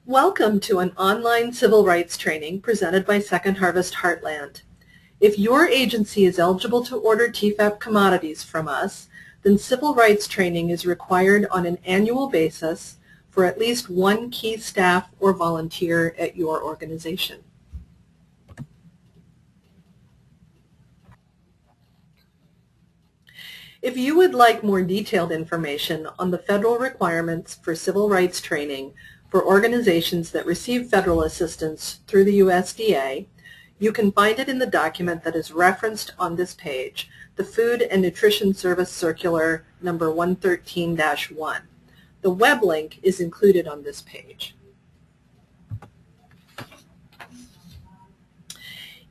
Welcome to an online civil rights training presented by Second Harvest Heartland. If your agency is eligible to order TFAP commodities from us, then civil rights training is required on an annual basis for at least one key staff or volunteer at your organization. If you would like more detailed information on the federal requirements for civil rights training for organizations that receive federal assistance through the USDA, you can find it in the document that is referenced on this page, the Food and Nutrition Service Circular number 113-1. The web link is included on this page.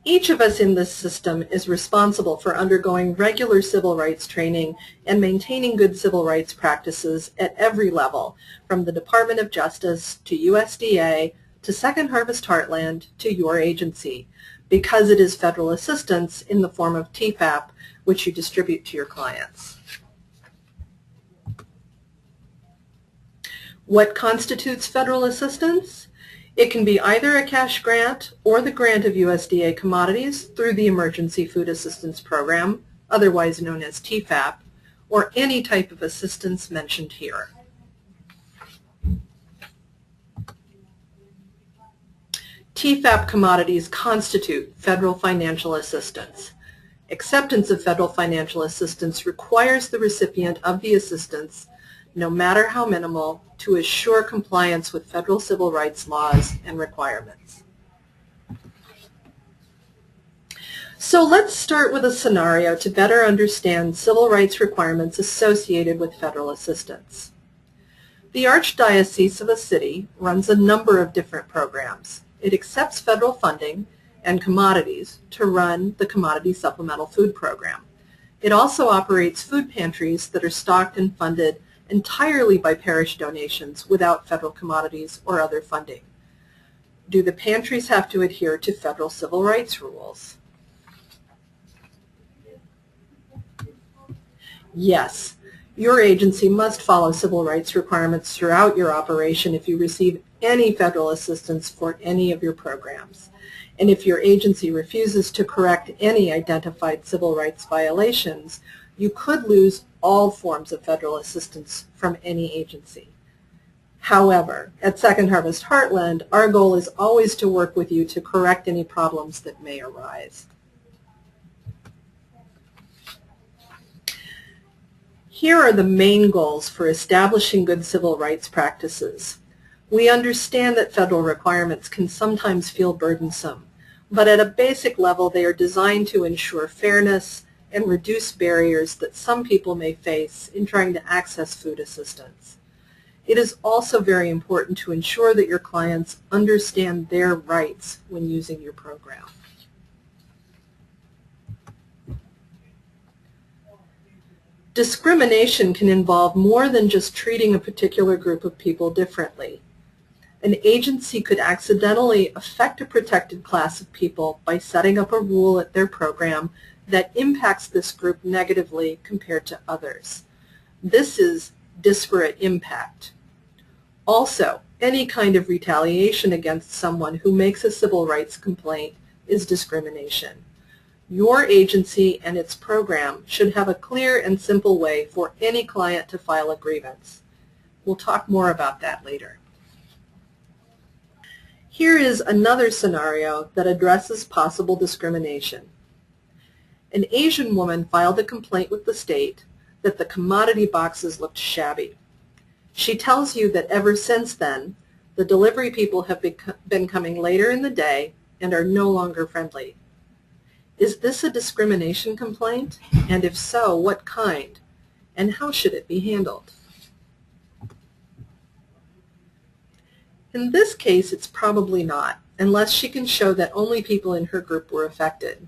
Each of us in this system is responsible for undergoing regular civil rights training and maintaining good civil rights practices at every level, from the Department of Justice to USDA to Second Harvest Heartland to your agency, because it is federal assistance in the form of TFAP, which you distribute to your clients. What constitutes federal assistance? It can be either a cash grant or the grant of USDA commodities through the Emergency Food Assistance Program, otherwise known as TFAP, or any type of assistance mentioned here. TFAP commodities constitute federal financial assistance. Acceptance of federal financial assistance requires the recipient of the assistance, no matter how minimal, to assure compliance with federal civil rights laws and requirements. So let's start with a scenario to better understand civil rights requirements associated with federal assistance. The Archdiocese of a city runs a number of different programs. It accepts federal funding and commodities to run the Commodity Supplemental Food Program. It also operates food pantries that are stocked and funded entirely by parish donations without federal commodities or other funding. Do the pantries have to adhere to federal civil rights rules? Yes. Your agency must follow civil rights requirements throughout your operation if you receive any federal assistance for any of your programs. And if your agency refuses to correct any identified civil rights violations, you could lose all forms of federal assistance from any agency. However, at Second Harvest Heartland, our goal is always to work with you to correct any problems that may arise. Here are the main goals for establishing good civil rights practices. We understand that federal requirements can sometimes feel burdensome, but at a basic level they are designed to ensure fairness and reduce barriers that some people may face in trying to access food assistance. It is also very important to ensure that your clients understand their rights when using your program. Discrimination can involve more than just treating a particular group of people differently. An agency could accidentally affect a protected class of people by setting up a rule at their program that impacts this group negatively compared to others. This is disparate impact. Also, any kind of retaliation against someone who makes a civil rights complaint is discrimination. Your agency and its program should have a clear and simple way for any client to file a grievance. We'll talk more about that later. Here is another scenario that addresses possible discrimination. An Asian woman filed a complaint with the state that the commodity boxes looked shabby. She tells you that ever since then, the delivery people have been coming later in the day and are no longer friendly. Is this a discrimination complaint? And if so, what kind? And how should it be handled? In this case, it's probably not, unless she can show that only people in her group were affected.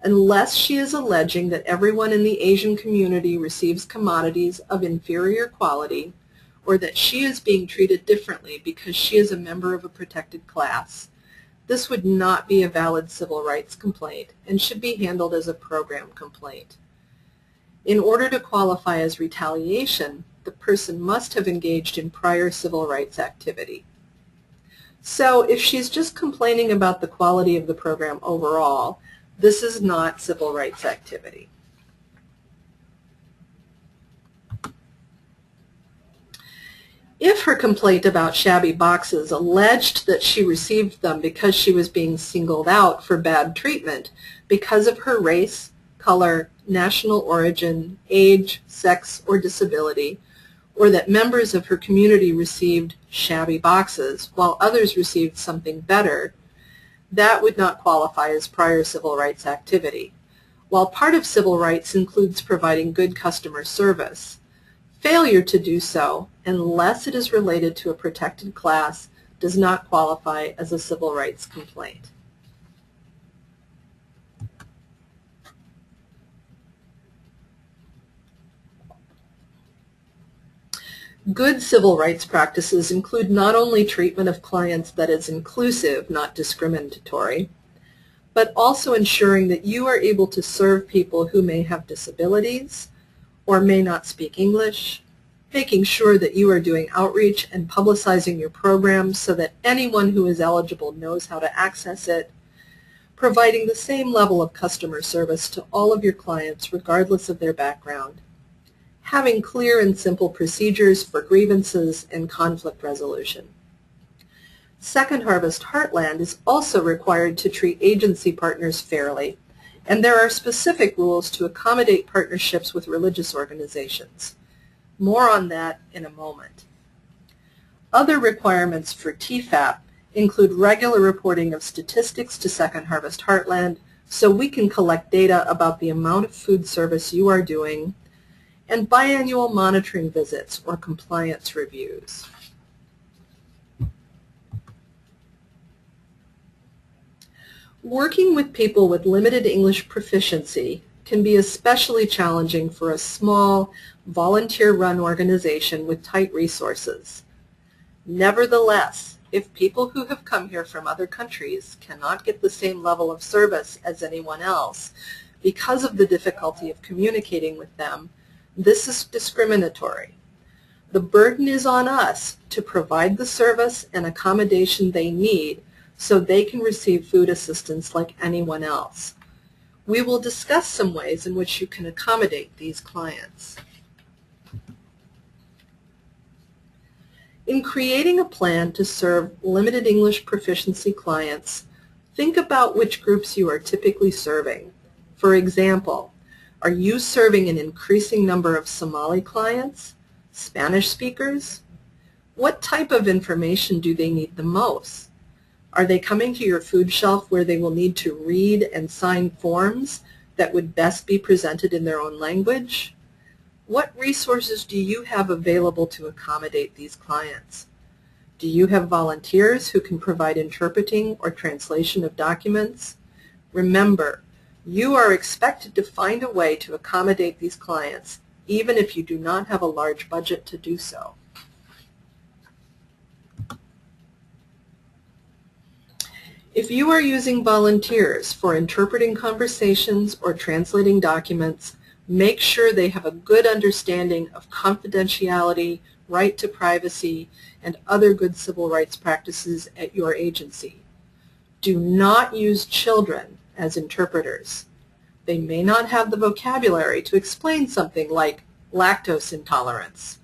Unless she is alleging that everyone in the Asian community receives commodities of inferior quality, or that she is being treated differently because she is a member of a protected class, this would not be a valid civil rights complaint and should be handled as a program complaint. In order to qualify as retaliation, the person must have engaged in prior civil rights activity. So if she's just complaining about the quality of the program overall, this is not civil rights activity. If her complaint about shabby boxes alleged that she received them because she was being singled out for bad treatment because of her race, color, national origin, age, sex, or disability, or that members of her community received shabby boxes while others received something better, that would not qualify as prior civil rights activity. While part of civil rights includes providing good customer service, failure to do so, unless it is related to a protected class, does not qualify as a civil rights complaint. Good civil rights practices include not only treatment of clients that is inclusive, not discriminatory, but also ensuring that you are able to serve people who may have disabilities or may not speak English, making sure that you are doing outreach and publicizing your programs so that anyone who is eligible knows how to access it, providing the same level of customer service to all of your clients regardless of their background, having clear and simple procedures for grievances and conflict resolution. Second Harvest Heartland is also required to treat agency partners fairly, and there are specific rules to accommodate partnerships with religious organizations. More on that in a moment. Other requirements for TFAP include regular reporting of statistics to Second Harvest Heartland so we can collect data about the amount of food service you are doing, and biannual monitoring visits or compliance reviews. Working with people with limited English proficiency can be especially challenging for a small, volunteer-run organization with tight resources. Nevertheless, if people who have come here from other countries cannot get the same level of service as anyone else because of the difficulty of communicating with them, this is discriminatory. The burden is on us to provide the service and accommodation they need so they can receive food assistance like anyone else. We will discuss some ways in which you can accommodate these clients. In creating a plan to serve limited English proficiency clients, think about which groups you are typically serving. For example, are you serving an increasing number of Somali clients, Spanish speakers? What type of information do they need the most? Are they coming to your food shelf where they will need to read and sign forms that would best be presented in their own language? What resources do you have available to accommodate these clients? Do you have volunteers who can provide interpreting or translation of documents? Remember, you are expected to find a way to accommodate these clients, even if you do not have a large budget to do so. If you are using volunteers for interpreting conversations or translating documents, make sure they have a good understanding of confidentiality, right to privacy, and other good civil rights practices at your agency. Do not use children as interpreters. They may not have the vocabulary to explain something like lactose intolerance,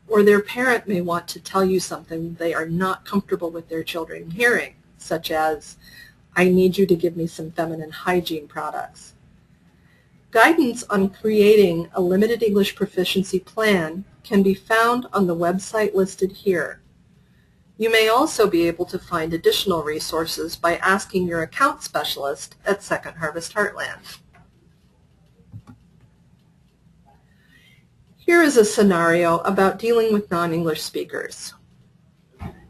or their parent may want to tell you something they are not comfortable with their children hearing, such as, I need you to give me some feminine hygiene products. Guidance on creating a limited English proficiency plan can be found on the website listed here. You may also be able to find additional resources by asking your account specialist at Second Harvest Heartland. Here is a scenario about dealing with non-English speakers.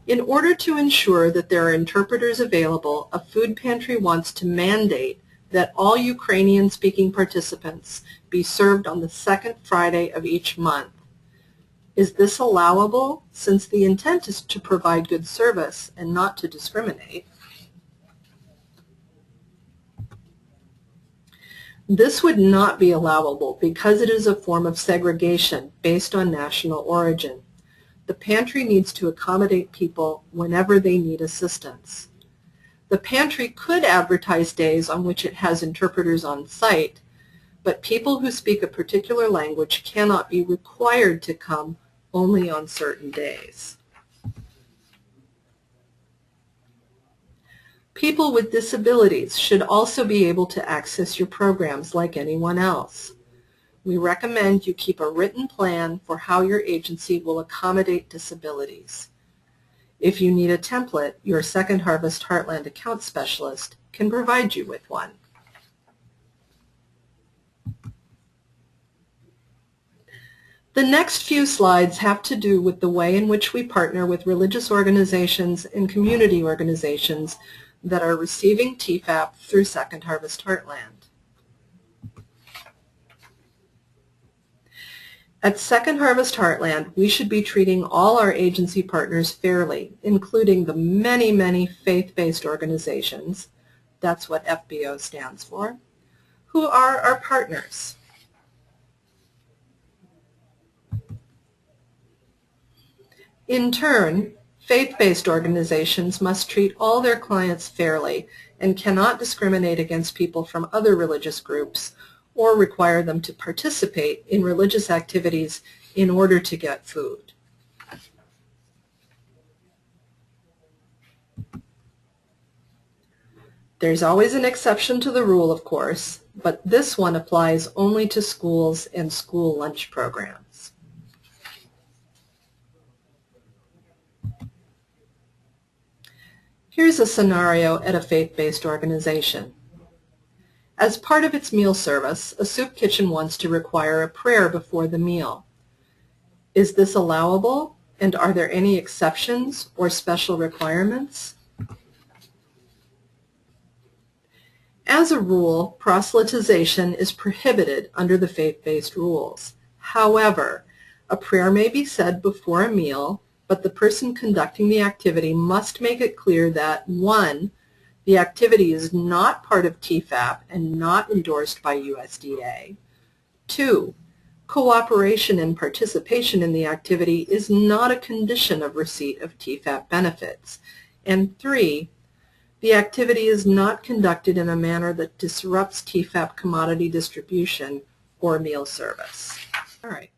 In order to ensure that there are interpreters available, a food pantry wants to mandate that all Ukrainian-speaking participants be served on the second Friday of each month. Is this allowable, since the intent is to provide good service and not to discriminate? This would not be allowable because it is a form of segregation based on national origin. the pantry needs to accommodate people whenever they need assistance. The pantry could advertise days on which it has interpreters on site, but people who speak a particular language cannot be required to come only on certain days. People with disabilities should also be able to access your programs like anyone else. We recommend you keep a written plan for how your agency will accommodate disabilities. If you need a template, your Second Harvest Heartland account specialist can provide you with one. The next few slides have to do with the way in which we partner with religious organizations and community organizations that are receiving TFAP through Second Harvest Heartland. At Second Harvest Heartland, we should be treating all our agency partners fairly, including the many, many faith-based organizations, that's what FBO stands for, who are our partners. In turn, faith-based organizations must treat all their clients fairly and cannot discriminate against people from other religious groups or require them to participate in religious activities in order to get food. There's always an exception to the rule, of course, but this one applies only to schools and school lunch programs. Here's a scenario at a faith-based organization. As part of its meal service, a soup kitchen wants to require a prayer before the meal. Is this allowable, and are there any exceptions or special requirements? As a rule, proselytization is prohibited under the faith-based rules. However, a prayer may be said before a meal, but the person conducting the activity must make it clear that, 1, the activity is not part of TFAP and not endorsed by USDA. 2, cooperation and participation in the activity is not a condition of receipt of TFAP benefits. And 3, the activity is not conducted in a manner that disrupts TFAP commodity distribution or meal service. All right.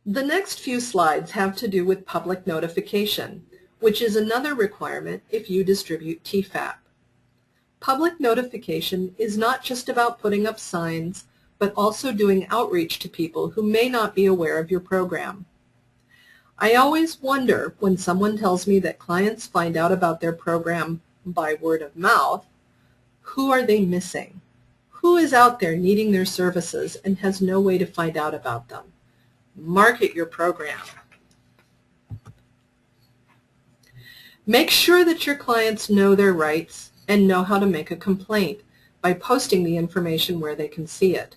The next few slides have to do with public notification, which is another requirement if you distribute TFAP. Public notification is not just about putting up signs, but also doing outreach to people who may not be aware of your program. I always wonder when someone tells me that clients find out about their program by word of mouth, who are they missing? Who is out there needing their services and has no way to find out about them? Market your program. Make sure that your clients know their rights and know how to make a complaint by posting the information where they can see it.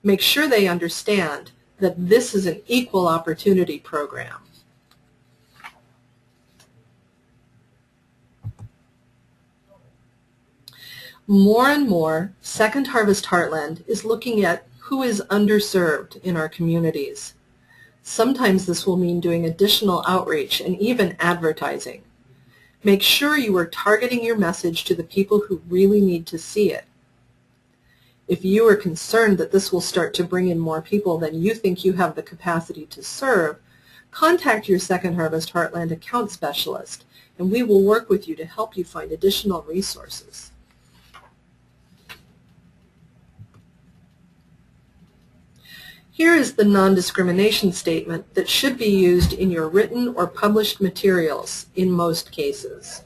Make sure they understand that this is an equal opportunity program. More and more, Second Harvest Heartland is looking at who is underserved in our communities. Sometimes this will mean doing additional outreach and even advertising. Make sure you are targeting your message to the people who really need to see it. If you are concerned that this will start to bring in more people than you think you have the capacity to serve, contact your Second Harvest Heartland account specialist, and we will work with you to help you find additional resources. Here is the non-discrimination statement that should be used in your written or published materials in most cases.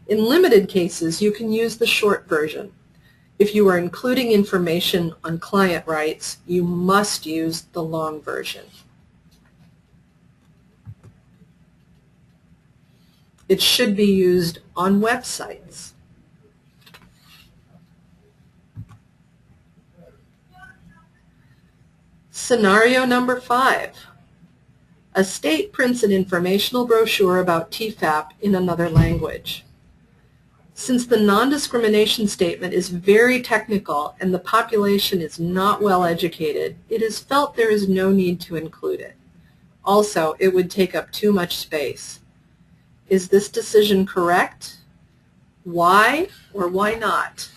In limited cases, you can use the short version. If you are including information on client rights, you must use the long version. It should be used on websites. Scenario number 5. A state prints an informational brochure about TFAP in another language. Since the non-discrimination statement is very technical and the population is not well educated, it is felt there is no need to include it. Also, it would take up too much space. Is this decision correct? Why or why not?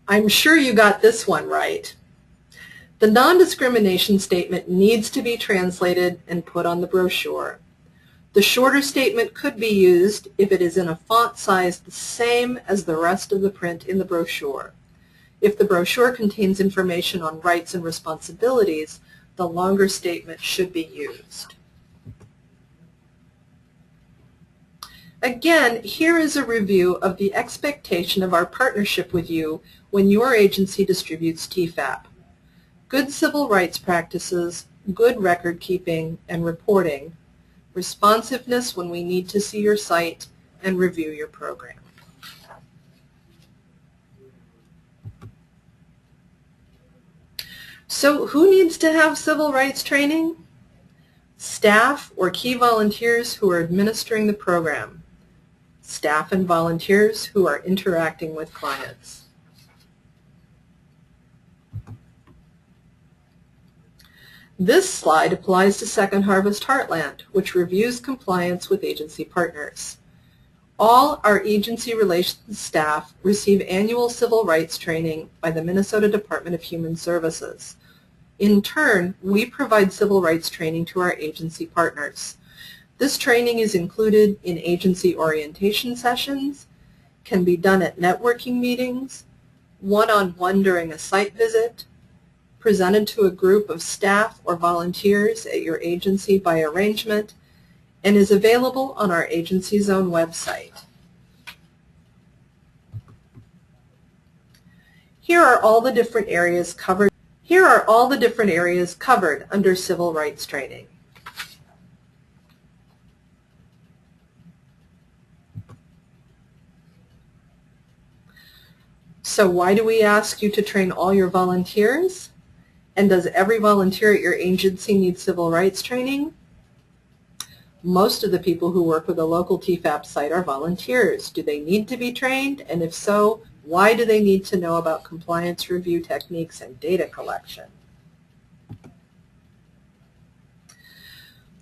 I'm sure you got this one right. The non-discrimination statement needs to be translated and put on the brochure. The shorter statement could be used if it is in a font size the same as the rest of the print in the brochure. If the brochure contains information on rights and responsibilities, the longer statement should be used. Again, here is a review of the expectation of our partnership with you when your agency distributes TFAP. Good civil rights practices, good record keeping and reporting, responsiveness when we need to see your site, and review your program. So who needs to have civil rights training? Staff or key volunteers who are administering the program. Staff and volunteers who are interacting with clients. This slide applies to Second Harvest Heartland, which reviews compliance with agency partners. All our agency relations staff receive annual civil rights training by the Minnesota Department of Human Services. In turn, we provide civil rights training to our agency partners. This training is included in agency orientation sessions, can be done at networking meetings, one-on-one during a site visit, presented to a group of staff or volunteers at your agency by arrangement, and is available on our agency's own website. Here are all the different areas covered. Here are all the different areas covered under civil rights training. So why do we ask you to train all your volunteers? And does every volunteer at your agency need civil rights training? Most of the people who work with a local TFAP site are volunteers. Do they need to be trained? And if so, why do they need to know about compliance review techniques and data collection?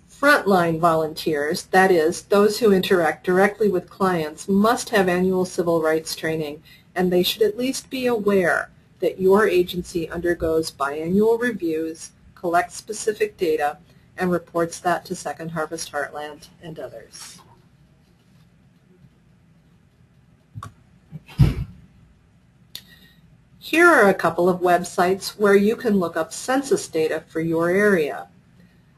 Frontline volunteers, that is, those who interact directly with clients, must have annual civil rights training, and they should at least be aware that your agency undergoes biannual reviews, collects specific data, and reports that to Second Harvest Heartland and others. Here are a couple of websites where you can look up census data for your area.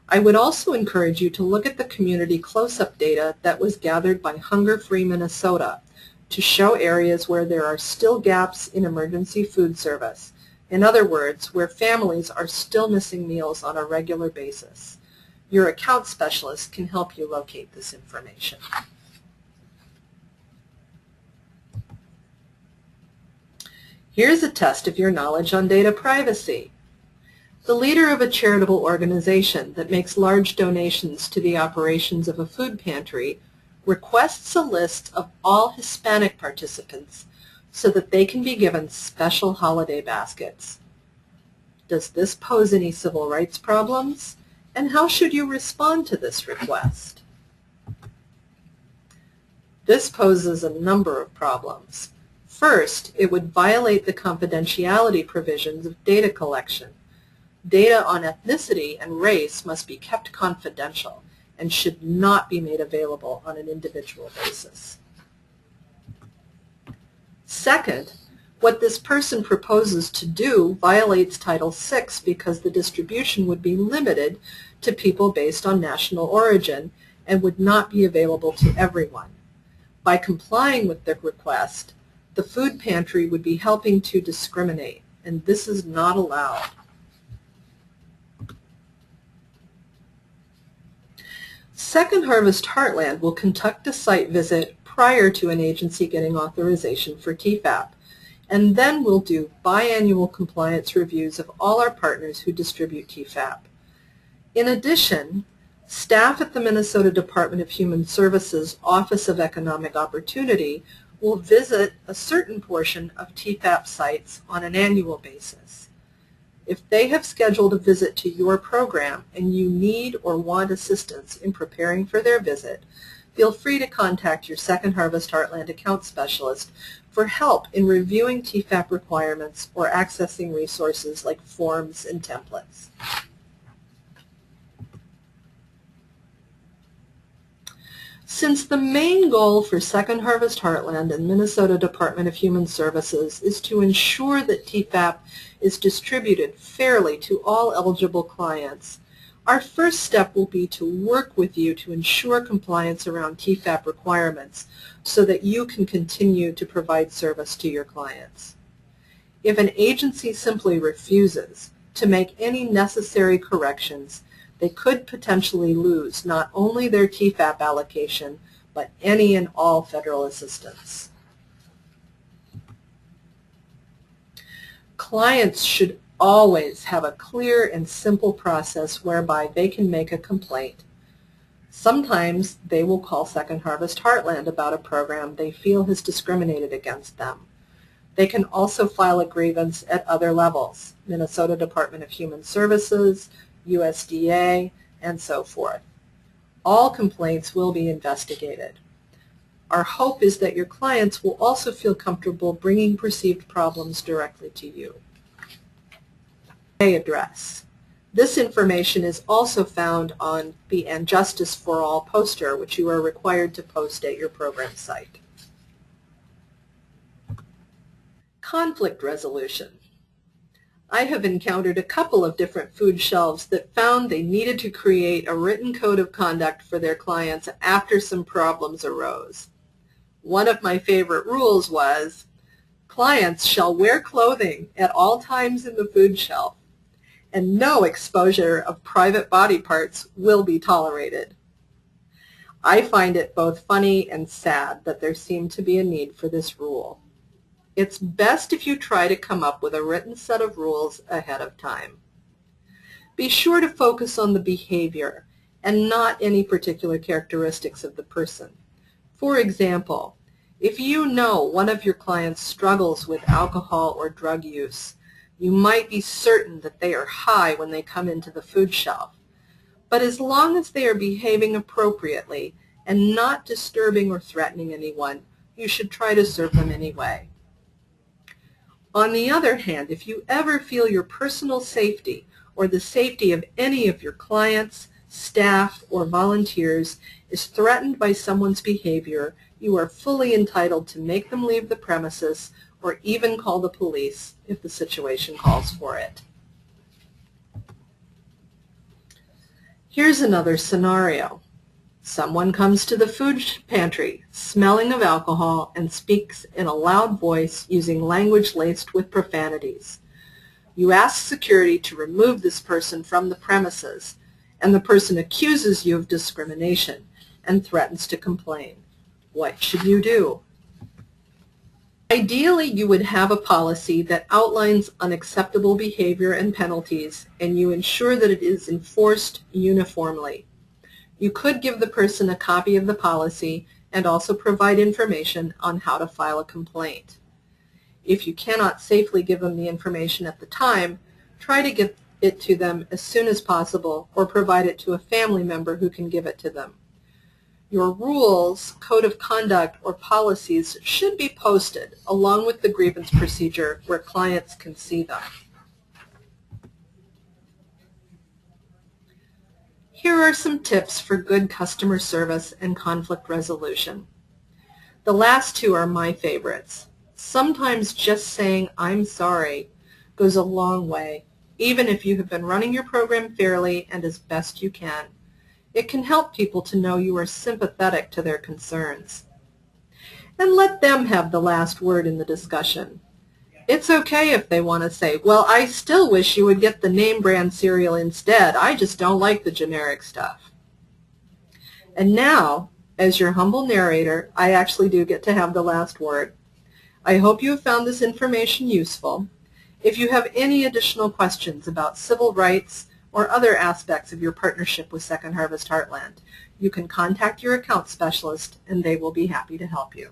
I would also encourage you to look at the community close-up data that was gathered by Hunger Free Minnesota to show areas where there are still gaps in emergency food service. In other words, where families are still missing meals on a regular basis. Your account specialist can help you locate this information. Here's a test of your knowledge on data privacy. The leader of a charitable organization that makes large donations to the operations of a food pantry requests a list of all Hispanic participants so that they can be given special holiday baskets. Does this pose any civil rights problems? And how should you respond to this request? This poses a number of problems. First, it would violate the confidentiality provisions of data collection. Data on ethnicity and race must be kept confidential and should not be made available on an individual basis. Second, what this person proposes to do violates Title VI because the distribution would be limited to people based on national origin and would not be available to everyone. By complying with the request, the food pantry would be helping to discriminate, and this is not allowed. Second Harvest Heartland will conduct a site visit prior to an agency getting authorization for TFAP. And then we'll do biannual compliance reviews of all our partners who distribute TFAP. In addition, staff at the Minnesota Department of Human Services Office of Economic Opportunity will visit a certain portion of TFAP sites on an annual basis. If they have scheduled a visit to your program and you need or want assistance in preparing for their visit, feel free to contact your Second Harvest Heartland account specialist for help in reviewing TFAP requirements or accessing resources like forms and templates. Since the main goal for Second Harvest Heartland and Minnesota Department of Human Services is to ensure that TFAP is distributed fairly to all eligible clients, our first step will be to work with you to ensure compliance around TFAP requirements so that you can continue to provide service to your clients. If an agency simply refuses to make any necessary corrections, they could potentially lose not only their TFAP allocation, but any and all federal assistance. Clients should always have a clear and simple process whereby they can make a complaint. Sometimes they will call Second Harvest Heartland about a program they feel has discriminated against them. They can also file a grievance at other levels, Minnesota Department of Human Services, USDA, and so forth. All complaints will be investigated. Our hope is that your clients will also feel comfortable bringing perceived problems directly to you. Address. This information is also found on the And Justice for All poster, which you are required to post at your program site. Conflict resolution. I have encountered a couple of different food shelves that found they needed to create a written code of conduct for their clients after some problems arose. One of my favorite rules was, clients shall wear clothing at all times in the food shelf, and no exposure of private body parts will be tolerated. I find it both funny and sad that there seemed to be a need for this rule. It's best if you try to come up with a written set of rules ahead of time. Be sure to focus on the behavior and not any particular characteristics of the person. For example, if you know one of your clients struggles with alcohol or drug use, you might be certain that they are high when they come into the food shelf. But as long as they are behaving appropriately and not disturbing or threatening anyone, you should try to serve them anyway. On the other hand, if you ever feel your personal safety or the safety of any of your clients, staff, or volunteers is threatened by someone's behavior, you are fully entitled to make them leave the premises or even call the police if the situation calls for it. Here's another scenario. Someone comes to the food pantry smelling of alcohol and speaks in a loud voice using language laced with profanities. You ask security to remove this person from the premises, and the person accuses you of discrimination and threatens to complain. What should you do? Ideally, you would have a policy that outlines unacceptable behavior and penalties, and you ensure that it is enforced uniformly. You could give the person a copy of the policy and also provide information on how to file a complaint. If you cannot safely give them the information at the time, try to get it to them as soon as possible or provide it to a family member who can give it to them. Your rules, code of conduct, or policies should be posted along with the grievance procedure where clients can see them. Here are some tips for good customer service and conflict resolution. The last two are my favorites. Sometimes just saying "I'm sorry" goes a long way, even if you have been running your program fairly and as best you can. It can help people to know you are sympathetic to their concerns. And let them have the last word in the discussion. It's okay if they want to say, "Well, I still wish you would get the name brand cereal instead. I just don't like the generic stuff." And now, as your humble narrator, I actually do get to have the last word. I hope you have found this information useful. If you have any additional questions about civil rights or other aspects of your partnership with Second Harvest Heartland, you can contact your account specialist and they will be happy to help you.